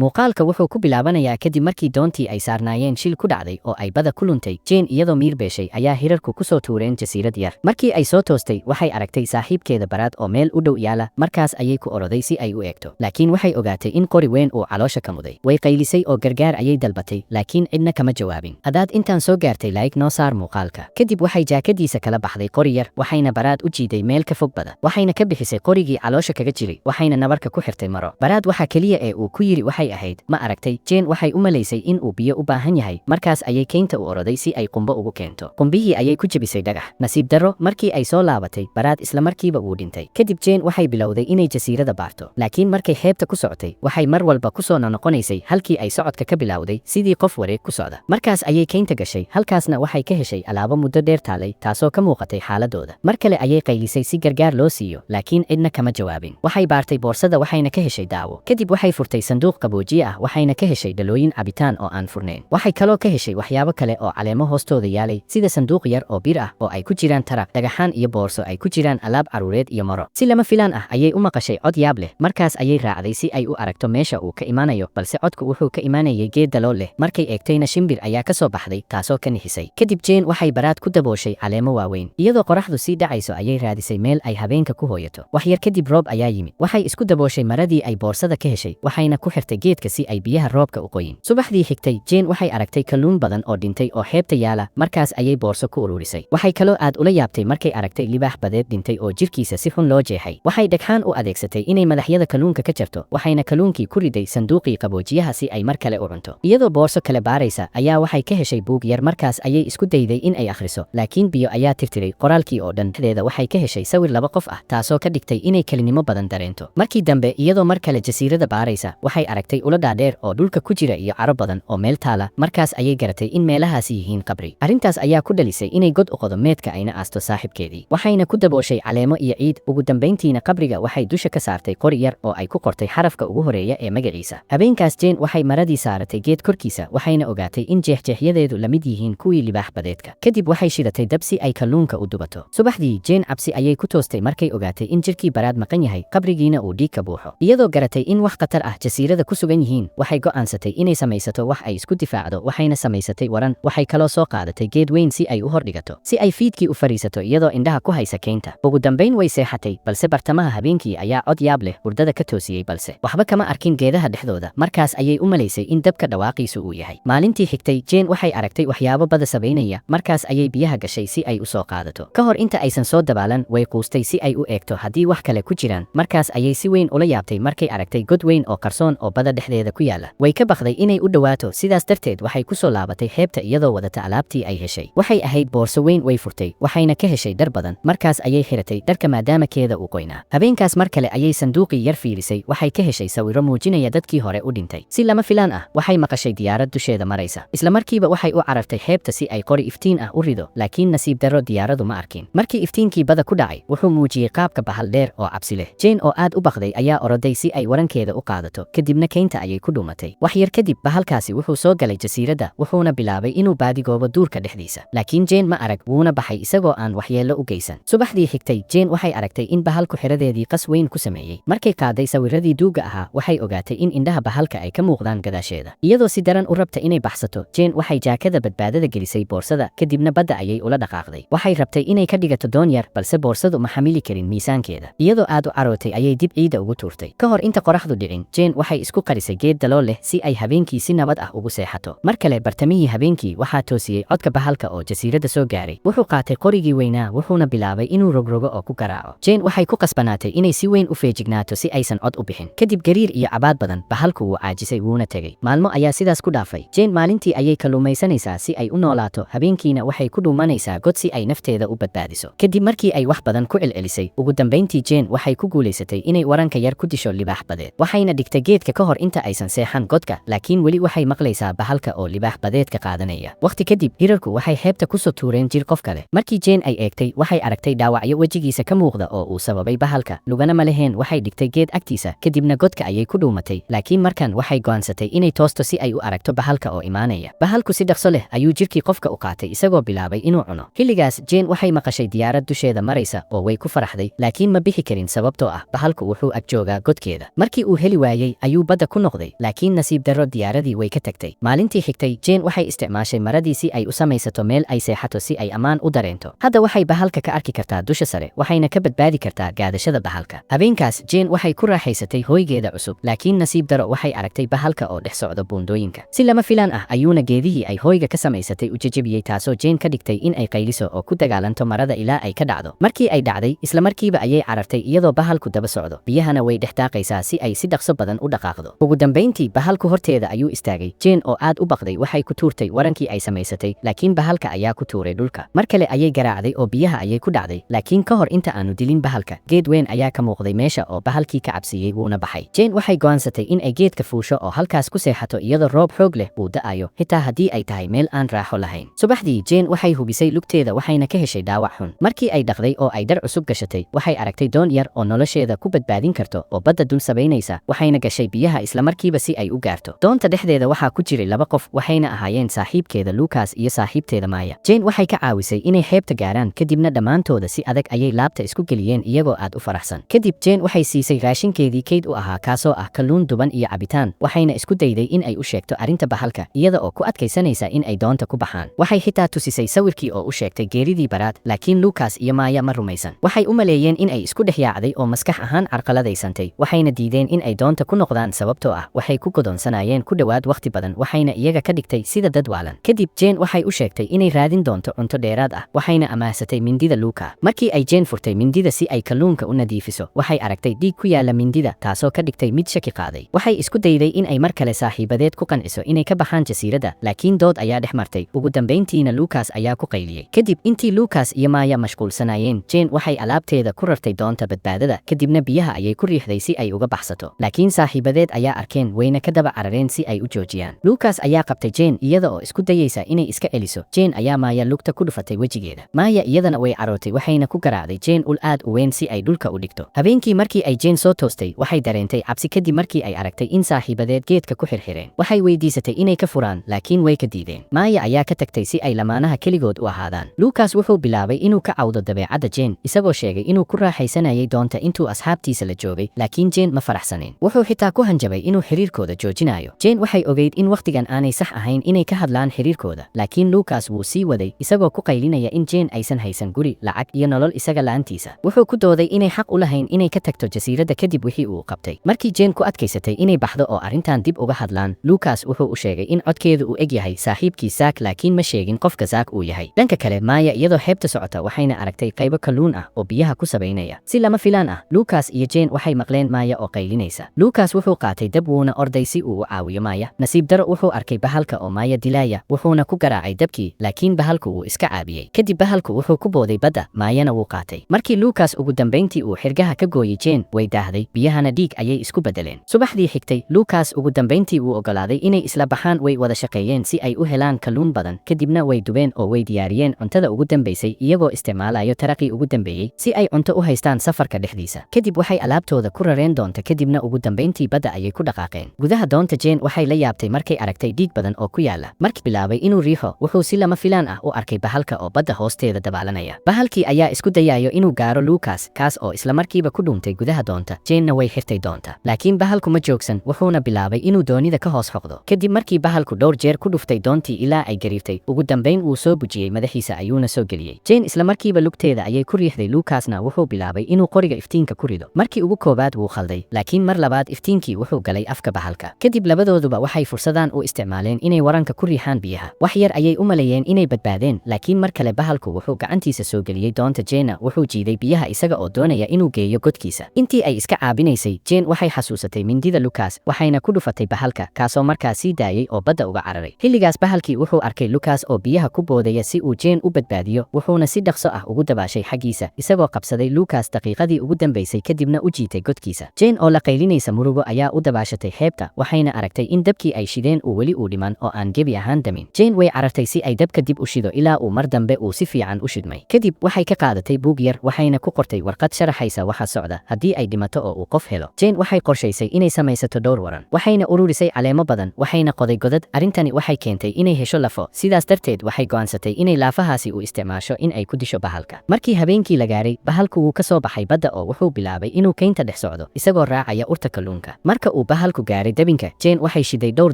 muuqaalka wuxuu ku bilaabanayaa kadib markii doontii ay saarnaayeen shil ku dhacday oo ay bada ku luntay. Jane iyadoo miir beeshay ayaa hirarku ku soo tuureen jasiirad yar. Markii ay soo toostay waxay aragtay saaxiibkeeda Baraad oo meel u dhow yaala, markaas ayay ku oroday si ay u eegto, laakiin waxay ogaatay in qori weyn uu caloosha ka muday. Way qaylisay oo gargaar ayay dalbatay, laakiin cidna kama jawaabin. Hadaad intaan soo gaartay like noo saar muuqaalka. Kadib waxay jaakadiisa kala baxday qori yar, waxayna Baraad u jiiday meel ka fog bada, waxayna ka bixisay qorigii caloosha kaga jiray, waxayna nabarka ku xirtay maro. Baraad waxa kaliya ee uu ku yiri waxay ahayd ma aragtay. Jane waxay u malaysay in uu biyo u baahan yahay, markaas ayay keynta u oroday si ay qumbo ugu keento. Qumbihii ayay ku jabisay dhagax. Nasiib darro, markii ay soo laabatay, Baraad isla markiiba wuu dhintay. Kadib Jane waxay bilowday inay jasiirada baarto, laakiin markay xeebta ku socotay waxay mar walba ku soo noqonaysay halkii ay socodka ka bilowday, sidii qof wareeg ku socda. Markaas ayay keynta gashay, halkaasna waxay ka heshay alaabo muddo dheer taalay, taasoo ka muuqatay xaaladooda. Mar kale ayay qaylisay si gargaar loo siiyo, laakiin cidna kama jawaabin. Waxay baartay boorsada waxayna ka heshay daawo. Kadib waxay furtay sanduuq qaboojiye ah, waxayna ka heshay dhalooyin cabitaan oo aan furnayn. Waxay kaloo ka heshay waxyaabo kale oo caleemo hoostooda yaalay, sida sanduuq yar oo bir ah oo ay ku jiraan taraq, dhagaxaan iyo boorso ay ku jiraan alaab caruureed iyo maro. Si lama filaan ah ayay u maqashay cod yaab leh, markaas ayay raacday si ay u aragto meesha uu ka imaanayo, balse codku wuxuu ka imaanayay geed dalool leh. Markay eegtayna shimbir ayaa ka soo baxday, taasoo ka nixisay. Kadib Jane waxay Baraad ku dabooshay caleemo waaweyn. Iyadoo qoraxdu sii dhacayso ayay raadisay meel ay habeenka ku hooyato. Wax yar kadib roob ayaa yimid. Waxay isku dabooshay maradii ay boorsada ka heshay, waxayna ku xirtay geedka si ay biyaha roobka u qoyin. Subaxdii xigtay Jane waxay aragtay kalluun badan oo dhintay oo xeebta yaala, markaas ayay boorso ku ururisay. Waxay kaloo aad ula yaabtay markay aragtay libaax badeed dhintay oo jirkiisa si xun loo jeexay. Waxay dhagxaan u adeegsatay inay madaxyada kalluunka ka jarto, waxayna kalluunkii ku riday sanduuqii qaboojiyaha si ay mar kale u cunto. Iyadoo boorso kale baaraysa ayaa waxay ka heshay buug yar, markaas ayay isku dayday in ay akhriso, laakiin biyo ayaa tirtiray qoraalkii oo dhan. Dhexdeeda waxay ka heshay sawir laba qof ah, taasoo ka dhigtay inay kelinimo badan dareento. Markii dambe iyadoo mar kale jasiirada baaraysa waxay aragtay ulo dhaadheer oo dhulka ku jira iyo caro badan oo meel taala, markaas ayay garatay in meelahaasi yihiin qabri. Arrintaas ayaa ku dhalisay inay god u qodo meedka ayna aasto saaxiibkeedii, waxayna ku dabooshay caleemo iyo ciid. Ugu dambayntiina qabriga waxay dusha ka saartay qori yar oo ay ku qortay xarafka ugu horeeya ee magaciisa. Habeenkaas Jane waxay maradii saaratay geed korkiisa, waxayna ogaatay in jeexjeexyadeedu la mid yihiin kuwii libaax badeedka. Kadib waxay shidatay dab si ay kalluunka u dubato. Subaxdii Jane cabsi ayay ku toostay markay ogaatay in jirkii Baraad maqan yahay, qabrigiina uu dhiig ka buuxo. Iyadoo garatay in wax khatar ah jasiirada ku sugan yihiin, waxay go'aansatay inay samaysato wax ay isku difaacdo, waxayna samaysatay waran. Waxay kaloo soo qaadatay geed weyn si ay u hordhigato, si ay fiidkii u fariisato iyadoo indhaha ku haysa keynta. Ugu dambayn way seexatay, balse bartamaha habeenkii ayaa cod yaab leh hurdada ka toosiyey, balse waxba kama arkin geedaha dhexdooda. Markaas ayay u malaysay in dabka dhawaaqiisu uu yahay. Maalintii xigtay Jane waxay aragtay waxyaabo bada sabaynaya, markaas ayay biyaha gashay si ay u soo qaadato. Ka hor inta aysan soo dabaalan way quustay si ay u eegto haddii wax kale ku jiraan. Markaas ayay si weyn ula yaabtay markay aragtay god weyn oo qarsoon oo bada dhexdeeda ku yaala. Way ka baqday inay u dhawaato, sidaas darteed waxay ku soo laabatay xeebta iyadoo wadata alaabtii ay heshay. Waxay ahayd boorso weyn. Way furtay, waxayna ka heshay dhar badan, markaas ayay xiratay dharka maadaama keeda uu qoynaa. Habeenkaas mar kale ayay sanduuqii yar fiirisay, waxay ka heshay sawirro muujinaya dadkii hore u dhintay. Si lama filaan ah waxay maqashay diyaarad dusheeda maraysa. Isla markiiba waxay u carartay xeebta si ay qori iftiin ah u rido, laakiin nasiib darro diyaaradu ma arkin. Markii iftiinkii bada ku dhacay wuxuu muujiyey qaabka bahal dheer oo cabsi leh. Jane oo aad u baqday ayaa oroday si ay warankeeda u qaadato, kadibna keynta ayay ku dhuumatay. Wax yar kadib bahalkaasi wuxuu soo galay jasiirada, wuxuuna bilaabay inuu baadigoobo duurka dhexdiisa, laakiin Jane ma arag, wuuna baxay isagoo aan waxyeello u geysan. Subaxdii xigtay Jane waxay aragtay in bahalku xiradeedii qas weyn ku sameeyey. Markay qaaday sawiradii duuga ahaa waxay ogaatay in indhaha bahalka ay ka muuqdaan gadaasheeda. Iyadoo si daran u rabta inay baxsato, Jane waxay jaakada badbaadada gelisay boorsada, kadibna badda ayay ula dhaqaaqday. Waxay rabtay inay ka dhigato doon yar, balse boorsadu ma xamili karin miisaankeeda. Iyadoo aad u carootay ayay dib ciida ugu tuurtay. Ka hor inta qoraxdu dhicin, Jane waxay isku qarisay geed dalool leh si ay habeenkii si nabad ah ugu seexato. Mar kale bartamihii habeenkii waxaa toosiyey codka bahalka oo jasiirada soo gaaray. Wuxuu qaatay qorigii weynaa, wuxuuna bilaabay inuu rogrogo oo ku garaaco. Jane waxay ku qasbanaatay inay si weyn u feejignaato si aysan cod u bixin. Kadib gariir iyo cabaad badan, bahalku wuu caajisay wuuna tegay. Maalmo ayaa sidaas ku dhaafay. Jane maalintii ayay kalluumaysanaysaa si ay u noolaato, habeenkiina waxay ku dhuumanaysaa god si ay nafteeda u badbaadiso. Kadib markii ay wax badan ku celcelisay, ugu dambayntii Jane waxay ku guulaysatay inay waranka yar ku disho libaax badeed. Waxayna dhigtay geedka ka hor inta aysan seexan godka, laakiin weli waxay maqlaysaa bahalka oo libaax badeedka qaadanaya. Waqti kadib hirarku waxay xeebta ku soo tuureen jir qof kale. Markii Jane ay eegtay, waxay aragtay dhaawacyo wejigiisa ka muuqda oo uu sababay bahalka, lugana ma leheen. Waxay dhigtay geed agtiisa, kadibna godka ayay ku dhuumatay, laakiin markan waxay go'aansatay inay toosto si ay u aragto bahalka oo imaanaya. Bahalku si dhaqso leh ayuu jirkii qofka u qaatay isagoo bilaabay inuu cuno. Xilligaas Jane waxay maqashay diyaarad dusheeda maraysa oo way ku faraxday, laakiin ma bixi karin sababtoo ah bahalku wuxuu ag joogaa godkeeda. Markii uu heli waayey ayuu badda ku noqday, laakiin nasiib darro diyaaradii way ka tagtay. Maalintii xigtay, Jane waxay isticmaashay maradii si ay u samaysato meel ay seexato si ay ammaan u dareento. Hadda waxay bahalka ka arki kartaa dusha sare, waxayna ka badbaadi kartaa gaadashada bahalka. Habeenkaas, Jane waxay ku raaxaysatay hoygeeda cusub, laakiin nasiib darro waxay aragtay bahalka oo dhex socda buundooyinka. Si lama filaan ah ayuuna geedihii ay hoyga ka samaysatay u jajabiyey, taasoo Jane ka dhigtay in ay qayliso oo ku dagaalanto marada ilaa ay ka dhacdo. Markii ay dhacday, isla markiiba ayay carartay iyadoo bahalku daba socdo. Biyahana way dhex daaqaysaa si ay si dhaqso badan u dhaqaaqdo. Ugu dambeyntii, bahalku horteeda ayuu istaagay. Jane oo aad u baqday waxay ku tuurtay warankii ay samaysatay, laakiin bahalka ayaa ku tuuray dhulka. Mar kale ayay garaacday oo biyaha ayay ku dhacday, laakiin ka hor inta aanu dilin bahalka, geed weyn ayaa ka muuqday meesha oo bahalkii ka cabsiiyey wuuna baxay. Jane waxay go'aansatay in ay geedka fuusho oo halkaas ku seexato iyadoo roob xoog leh uu da'ayo, xitaa haddii ay tahay meel aan raaxo lahayn. Subaxdii, Jane waxay hubisay lugteeda waxayna ka heshay dhaawac xun. Markii ay dhaqday oo ay dhar cusub gashatay, waxay aragtay doon yar oo nolosheeda ku badbaadin karto oo badda dul sabaynaysa, waxayna gashay biyaha isla markiiba si ay u gaarto. Doonta dhexdeeda waxaa ku jiray 2 qof, waxayna ahaayeen saaxiibkeeda Lucas iyo saaxiibteeda Maya. Jane waxay ka caawisay inay xeebta gaaraan, kadibna dhammaantooda si adag ayay laabta isku geliyeen iyagoo aad u faraxsan. Kadib Jane waxay siisay raashinkeedii kayd u ahaa, kaasoo ah kalluun duban iyo cabitaan, waxayna isku dayday in ay u sheegto arrinta bahalka iyada oo ku adkaysanaysa in ay doonta ku baxaan. Waxay xitaa tusisay sawirkii oo u sheegtay geeridii Baraad, laakiin Lucas iyo Maya ma rumaysan. Waxay u maleeyeen in ay isku dhex yaacday oo maskax ahaan carqaladaysantay, waxayna diideen in ay doonta ku noqdaan sababtoo ah waxay ku godoonsanaayeen ku dhowaad waqti badan, waxayna iyaga ka dhigtay sida dad waalan. Kadib Jane waxay u sheegtay inay raadin doonto cunto dheeraad ah, waxayna amaahsatay mindida Luca. Markii ay Jane furtay mindida si ay kalluunka u nadiifiso, waxay aragtay dhiig ku yaala mindida, taasoo ka dhigtay mid shaki qaaday. Waxay isku dayday in ay mar kale saaxiibadeed ku qanciso inay ka baxaan jasiiradda, laakiin dood ayaa dhex martay. Ugu dambeyntiina Lucas ayaa ku qayliyey. Kadib intii Lucas iyo Maya mashquulsanaayeen, Jane waxay alaabteeda ku rartay doonta badbaadada, kadibna biyaha ayay ku riixday si ay uga baxsato. Laakiin saaxiibadeed ayaa arkeen, wayna ka daba carareen si ay u joojiyaan. Lucas ayaa qabtay Jane iyada oo isku dayaysa inay iska celiso. Jane ayaa Maya lugta ku dhufatay wejigeeda. Maya iyadana way carootay, waxayna ku garaacday Jane ul aad u weyn si ay dhulka u dhigto. Habeenkii markii ay Jane soo toostay, waxay dareentay cabsi kadib markii ay aragtay in saaxiibadeed geedka ku xirxireen. Waxay weydiisatay inay ka furaan, laakiin way ka diideen. Maya ayaa ka tagtay si ay lamaanaha keligood u ahaadaan. Lucas wuxuu bilaabay inuu ka cawdo dabeecadda Jane, isagoo sheegay inuu ku raaxaysanayay doonta intuu asxaabtiisa la joogay, laakiin Jane ma faraxsaneyn. Wuxuu xitaa ku hanjabay inuu xiriirkooda joojinayo. Jane waxay ogeyd in waqtigan aanay sax ahayn inay ka hadlaan xiriirkooda, laakiin Lucas wuu sii waday, isagoo ku qaylinaya in Jane aysan haysan guri, lacag iyo nolol isaga la'aantiisa. Wuxuu ku dooday inay xaq u lahayn inay ka tagto jasiiradda kadib wixii uu qabtay. Markii Jane ku adkaysatay inay baxdo oo arrintan dib uga hadlaan, Lucas wuxuu u sheegay in codkeedu uu eg yahay saaxiibkii Zack, laakiin ma sheegin qofka Zack uu yahay. Dhanka kale, Maya iyadoo xeebta socota waxayna aragtay qaybo kalluun ah oo biyaha ku sabaynaya. Si lama filaan ah, Lucas iyo Jane waxay maqleen Maya oo qaylinaysa. Lucas wuxuu qaatay dab wuuna orday si uu u caawiyo Maya. Nasiib daro wuxuu arkay bahalka oo Maya dilaya, wuxuuna ku garaacay dabkii, laakiin bahalku wuu iska caabiyey. Kadib bahalku wuxuu ku booday badda, Mayana wuu qaatay. Markii Lucas ugu dambeyntii uu xirgaha ka gooyey Jane, way daahday, biyahana dhiig ayay isku bedeleen. Subaxdii xigtay, Lucas ugu dambeyntii wuu ogolaaday inay isla baxaan, way wada shaqeeyeen si ay u helaan kalluun badan, kadibna way dubeen oo way diyaariyeen cuntada ugu dambeysay iyagoo isticmaalayo taraqii ugu dambeeyey si ay cunto u haystaan safarka dhexdiisa. Kadib waxay alaabtooda ku rareen doonta, kadibna ugu dambeyntii badda ayay ku dhaqaaqeen. Gudaha doonta Jane waxay la yaabtay markay aragtay dhiig badan oo ku yaala. Markii bilaabay inuu riixo, wuxuu si lama filaan ah u arkay bahalka oo badda hoosteeda dabaalanaya. Bahalkii ayaa isku dayayo inuu gaaro Lucas, kaas oo isla markiiba ku dhuuntay gudaha doonta. Jane-na way xirtay doonta, laakiin bahalku ma joogsan, wuxuuna bilaabay inuu doonida ka hoos xoqdo. Kadib markii bahalku dhowr jeer ku dhuftay doontii ilaa ay gariirtay, ugu dambeyn wuu soo bujiyey madaxiisa ayuuna soo geliyey. Jane isla markiiba lugteeda ayay ku riixday. Lucasna wuxuu bilaabay inuu qoriga iftiinka ku rido. Markii ugu koobaad wuu khalday, laakiin mar labaad iftiinkii wuxuu galay afka bahalka. Kadib labadooduba waxay fursadaan u isticmaaleen inay waranka ku riixaan biyaha. Wax yar ayay u maleeyeen inay badbaadeen, laakiin mar kale bahalku wuxuu gacantiisa soo geliyey doonta Jane, wuxuu jiiday biyaha isaga oo doonaya inuu geeyo godkiisa. Intii ay iska caabinaysay, Jane waxay xasuusatay mindida Lucas, waxayna ku dhufatay bahalka, kaasoo markaa sii daayay oo badda uga cararay. Xilligaas bahalkii wuxuu arkay Lucas oo biyaha ku boodaya si uu Jane u badbaadiyo, wuxuuna si dhaqso ah ugu dabaashay xaggiisa, isagoo qabsaday Lucas daqiiqadii ugu dambeysay kadibna u jiitay godkiisa. Jane oo la qaylinaysa murugo ayaa u dabaashatay xeebta, waxayna aragtay in dabkii ay shideen uu weli uu dhiman oo aan gebi ahaan damin. Jane way carartay si ay dabka dib u shido ilaa uu mar dambe uu si fiican u shidmay. Kadib waxay ka qaadatay buug yar, waxayna ku qortay warqad sharaxaysa waxa socda haddii ay dhimato oo uu qof helo. Jane waxay qorshaysay inay samaysato dhowr waran, waxayna ururisay caleemo badan, waxayna qoday godad. Arrintani waxay keentay inay hesho lafo, sidaas darteed waxay go'aansatay inay laafahaasi u isticmaasho in ay ku disho bahalka. Markii habeenkii la gaaray, bahalku wuu ka soo baxay badda oo wuxuu bilaabay inuu kaynta dhex socdo, isagoo raacaya urta kalluunka. Marka marka uu bahalku gaaray dabinka Jane waxay shiday dhowr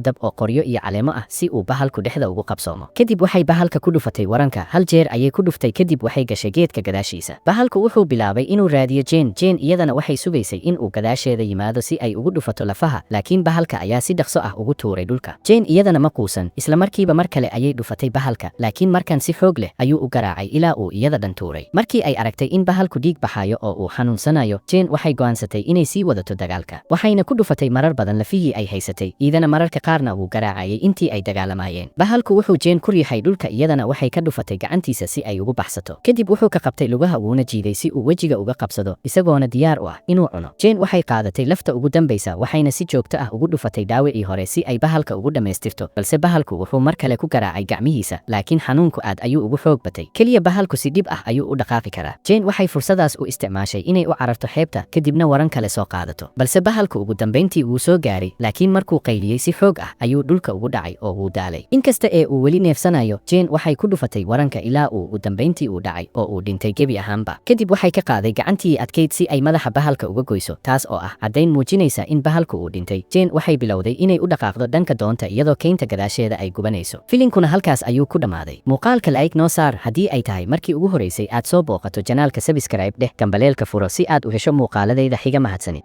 dab oo qoryo iyo caleemo ah si uu bahalku dhexda ugu qabsoomo kadib waxay bahalka ku dhufatay waranka hal jeer ayay ku dhuftay kadib waxay gashay geedka gadaashiisa bahalku wuxuu bilaabay inuu raadiyo Jane iyadana waxay sugaysay in uu gadaasheeda yimaado si ay ugu dhufato lafaha laakiin bahalka ayaa si dhaqso ah ugu tuuray dhulka Jane iyadana ma quusan isla markiiba mar kale ayay dhufatay bahalka laakiin markan si xoog leh ayuu u garaacay ilaa uu iyada dhan tuuray markii ay aragtay in bahalku dhiig baxayo oo uu xanuunsanayo Jane waxay go'aansatay inay sii wadato dagaalka waxayna ku dhufatay marar badan lafihii ay haysatay iyadana mararka qaarna wuu garaacayay intii ay dagaalamayeen bahalku wuxuu Jane ku riixay dhulka iyadana waxay ka dhufatay gacantiisa si ay ugu baxsato kadib wuxuu ka qabtay lugaha wuuna jiiday si uu wejiga uga qabsado isagoona diyaar u ah inuu cuno Jane waxay qaadatay lafta ugu dambaysa waxayna si joogto ah ugu dhufatay dhaawicii hore si ay bahalka ugu dhammaystirto balse bahalku wuxuu mar kale ku garaacay gacmihiisa laakiin xanuunku aad ayuu ugu xoog batay kaliya bahalku si dhib ah ayuu u dhaqaaqi karaa Jane waxay fursadaas u isticmaashay inay u cararto xeebta kadibna waran kale soo qaadato balse bahalku ugu dambayntii wuu soo gaaray laakiin markuu qayliyey si xoog ah ayuu dhulka ugu dhacay oo wuu daalay inkasta ee uu weli neefsanayo Jane waxay ku dhufatay waranka ilaa uu ugu dambayntii uu dhacay oo uu dhintay gebi ahaanba kadib waxay ka qaaday gacantii adkayd si ay madaxa bahalka uga goyso taas oo ah caddayn muujinaysa in bahalku uu dhintay Jane waxay bilowday inay u dhaqaaqdo dhanka doonta iyadoo keynta gadaasheeda ay gubanayso filinkuna halkaas ayuu ku dhammaaday muuqaalka like noo saar haddii ay tahay markii ugu horeysay aad soo booqato janaalka subscribe dheh gambaleelka furo si aad u hesho muuqaaladayda xiga mahadsanid